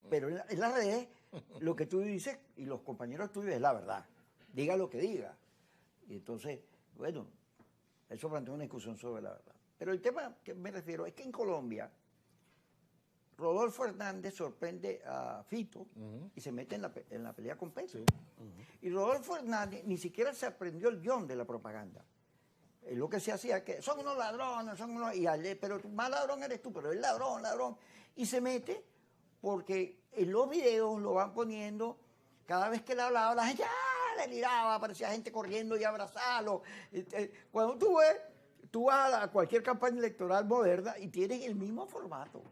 Pero en las redes, lo que tú dices y los compañeros tuyos es la verdad. Diga lo que diga. Y entonces, bueno, eso plantea una discusión sobre la verdad. Pero el tema que me refiero es que en Colombia, Rodolfo Hernández sorprende a Fito y se mete en la pelea con Petro. Y Rodolfo Hernández ni siquiera se aprendió el guión de la propaganda. Lo que se hacía es que son unos ladrones, pero más ladrón eres tú, pero el ladrón, ladrón. Y se mete porque en los videos lo van poniendo, cada vez que le hablaba, la gente deliraba, aparecía gente corriendo y abrazarlo. Cuando tú vas a cualquier campaña electoral moderna y tienes el mismo formato.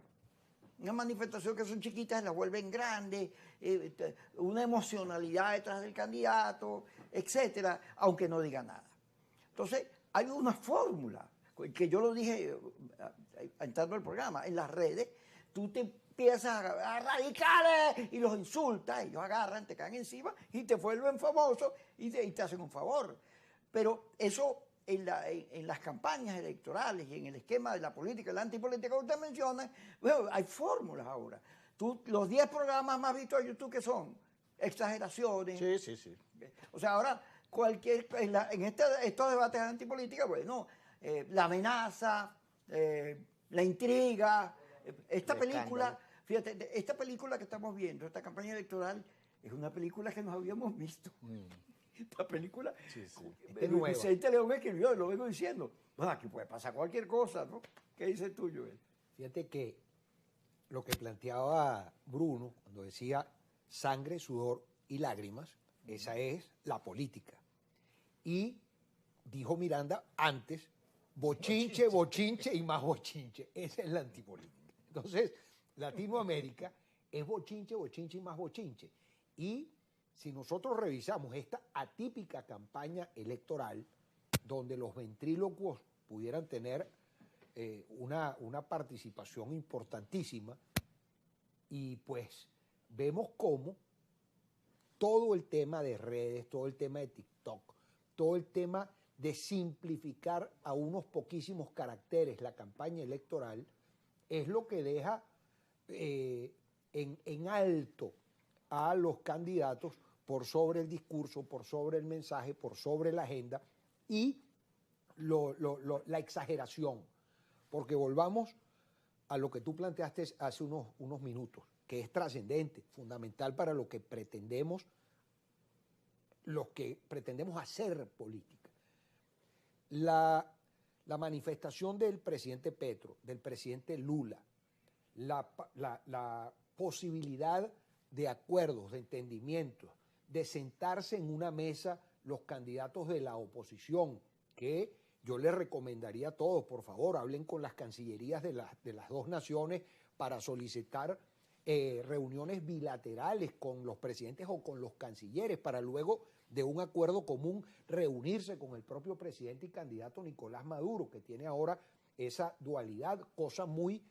Una manifestación que son chiquitas las vuelven grandes, una emocionalidad detrás del candidato, etcétera, aunque no diga nada. Entonces, hay una fórmula, que yo lo dije entrando al programa, en las redes, tú te empiezas a radicales y los insultas, ellos agarran, te caen encima y te vuelven famoso y te hacen un favor. Pero eso en las campañas electorales y en el esquema de la política y la antipolítica que usted menciona, bueno, hay fórmulas ahora. Los 10 programas más vistos de YouTube, ¿qué son? Exageraciones. Sí. O sea, ahora estos debates de antipolítica, bueno, la amenaza, la intriga, esta película, fíjate, esta película que estamos viendo, esta campaña electoral, es una película que nos habíamos visto. Esta película, Vicente León escribió, lo vengo diciendo. Bueno, aquí puede pasar cualquier cosa, ¿no? ¿Qué dices tú, Joel? Fíjate que lo que planteaba Bruno, cuando decía sangre, sudor y lágrimas, esa es la política. Y dijo Miranda antes, bochinche y más bochinche. Esa es la antipolítica. Entonces, Latinoamérica es bochinche y más bochinche. Y si nosotros revisamos esta atípica campaña electoral, donde los ventrílocuos pudieran tener una participación importantísima, y pues vemos cómo todo el tema de redes, todo el tema de TikTok, todo el tema de simplificar a unos poquísimos caracteres la campaña electoral, es lo que deja en alto a los candidatos por sobre el discurso, por sobre el mensaje, por sobre la agenda y la exageración. Porque volvamos a lo que tú planteaste hace unos minutos, que es trascendente, fundamental para lo que pretendemos hacer política. La manifestación del presidente Petro, del presidente Lula, la posibilidad de acuerdos, de entendimientos, de sentarse en una mesa los candidatos de la oposición, que yo les recomendaría a todos, por favor, hablen con las cancillerías de las dos naciones para solicitar reuniones bilaterales con los presidentes o con los cancilleres para luego de un acuerdo común reunirse con el propio presidente y candidato Nicolás Maduro, que tiene ahora esa dualidad, cosa muy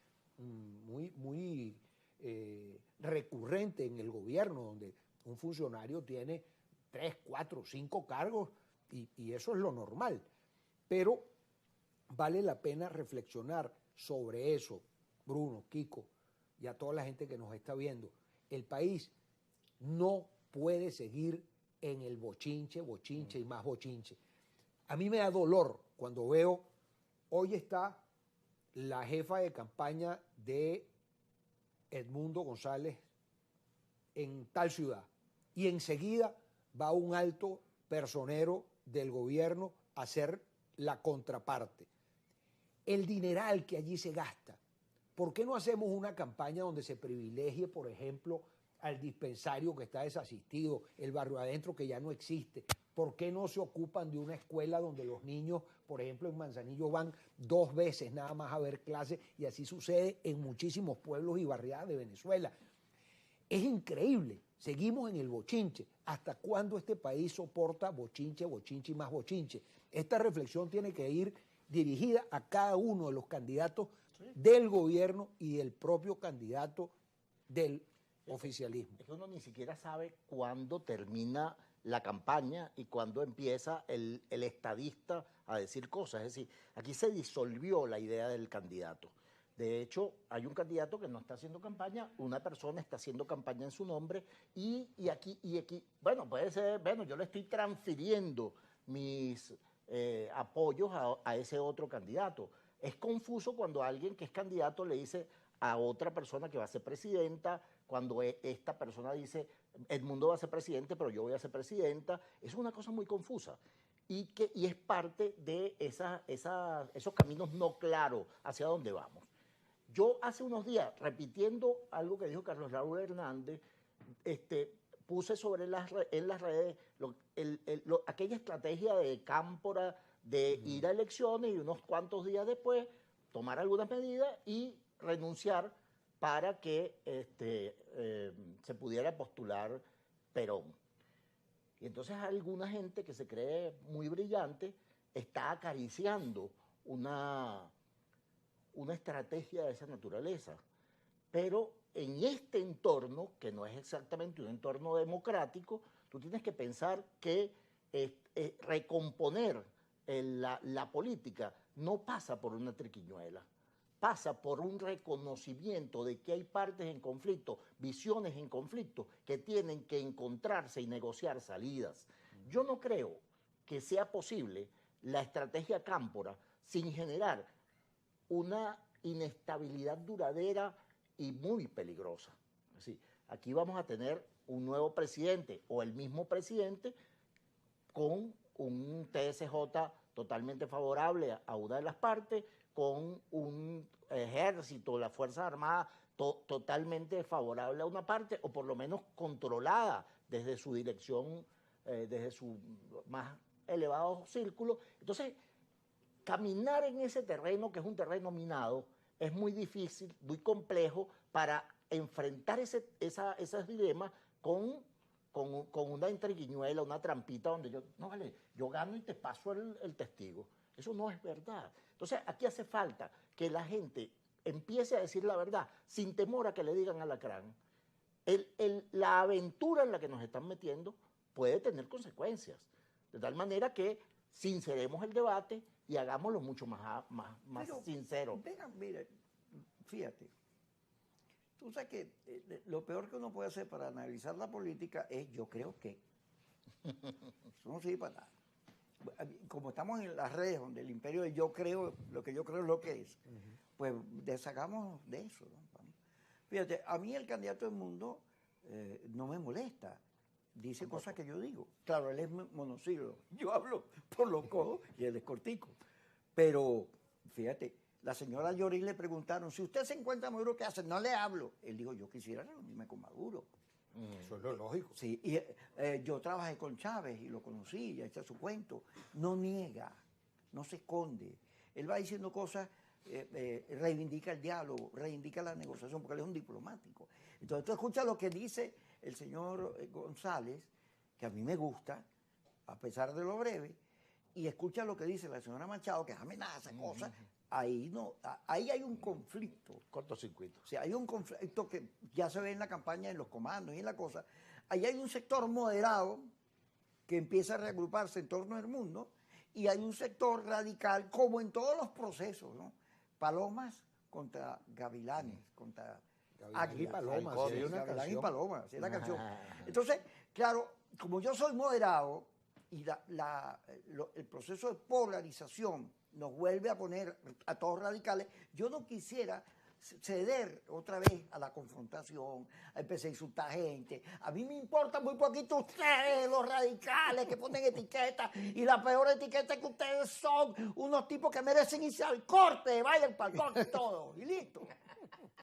recurrente en el gobierno, donde un funcionario tiene 3, 4, 5 cargos y eso es lo normal. Pero vale la pena reflexionar sobre eso, Bruno, Kiko, y a toda la gente que nos está viendo. El país no puede seguir en el bochinche y más bochinche. A mí me da dolor cuando veo, hoy está la jefa de campaña de Edmundo González en tal ciudad y enseguida va un alto personero del gobierno a hacer la contraparte. El dineral que allí se gasta. ¿Por qué no hacemos una campaña donde se privilegie, por ejemplo, al dispensario que está desasistido, el barrio adentro que ya no existe? ¿Por qué no se ocupan de una escuela donde los niños, por ejemplo, en Manzanillo van 2 veces nada más a ver clases? Y así sucede en muchísimos pueblos y barriadas de Venezuela. Es increíble. Seguimos en el bochinche. ¿Hasta cuándo este país soporta bochinche y más bochinche? Esta reflexión tiene que ir dirigida a cada uno de los candidatos del gobierno y del propio candidato del oficialismo. Es que uno ni siquiera sabe cuándo termina la campaña y cuándo empieza el estadista a decir cosas. Es decir, aquí se disolvió la idea del candidato. De hecho, hay un candidato que no está haciendo campaña, una persona está haciendo campaña en su nombre y aquí, bueno, puede ser, bueno, yo le estoy transfiriendo mis apoyos a ese otro candidato. Es confuso cuando alguien que es candidato le dice a otra persona que va a ser presidenta, cuando esta persona dice, Edmundo va a ser presidente, pero yo voy a ser presidenta. Es una cosa muy confusa. Y es parte de esos caminos no claros hacia dónde vamos. Yo hace unos días, repitiendo algo que dijo Carlos Raúl Hernández, puse en las redes aquella estrategia de Cámpora de ir a elecciones y unos cuantos días después tomar algunas medidas y renunciar para que se pudiera postular Perón. Y entonces alguna gente que se cree muy brillante está acariciando una estrategia de esa naturaleza. Pero en este entorno, que no es exactamente un entorno democrático, tú tienes que pensar que recomponer la política no pasa por una triquiñuela, pasa por un reconocimiento de que hay partes en conflicto, visiones en conflicto, que tienen que encontrarse y negociar salidas. Yo no creo que sea posible la estrategia Cámpora sin generar una inestabilidad duradera y muy peligrosa. Así, aquí vamos a tener un nuevo presidente o el mismo presidente con un TSJ totalmente favorable a una de las partes, con un ejército, las Fuerzas Armadas totalmente favorable a una parte, o por lo menos controlada desde su dirección, desde su más elevado círculo. Entonces, caminar en ese terreno, que es un terreno minado, es muy difícil, muy complejo para enfrentar esos dilemas con una intriguiñuela, una trampita donde yo gano y te paso el testigo. Eso no es verdad. Entonces, aquí hace falta que la gente empiece a decir la verdad sin temor a que le digan alacrán. La aventura en la que nos están metiendo puede tener consecuencias, de tal manera que sinceremos el debate y hagámoslo mucho más sincero. Mire, fíjate, tú sabes que lo peor que uno puede hacer para analizar la política es yo creo que. Eso no sirve para nada. Como estamos en las redes donde el imperio de yo creo, lo que yo creo es lo que es, pues deshagamos de eso, ¿no? Fíjate, a mí el candidato del mundo no me molesta. Dice cosas que yo digo. Claro, él es monosílabo. Yo hablo por los codos y él es cortico. Pero, fíjate, la señora Lloris le preguntaron, si usted se encuentra Maduro, ¿qué hace? No le hablo. Él dijo, yo quisiera reunirme con Maduro. Eso es lo lógico. Sí, y yo trabajé con Chávez y lo conocí, ya está su cuento. No niega, no se esconde. Él va diciendo cosas, reivindica el diálogo, reivindica la negociación, porque él es un diplomático. Entonces tú escuchas lo que dice el señor González, que a mí me gusta, a pesar de lo breve, y escucha lo que dice la señora Machado, que es amenaza, cosas. Ahí hay un conflicto. Cortocircuito. O sea, hay un conflicto que ya se ve en la campaña, en los comandos y en la cosa. Ahí hay un sector moderado que empieza a reagruparse en torno al mundo y hay un sector radical, como en todos los procesos, ¿no? Palomas contra gavilanes, contra Gavilán y Paloma, sí, sí, una Gavilán y canción. Paloma, así es la canción. Entonces, claro, como yo soy moderado y el proceso de polarización nos vuelve a poner a todos radicales, yo no quisiera ceder otra vez a la confrontación, a empezar a insultar gente. A mí me importa muy poquito ustedes, los radicales que ponen etiquetas, y la peor etiqueta es que ustedes son unos tipos que merecen irse al corte, vayan para el corte todos, y listo.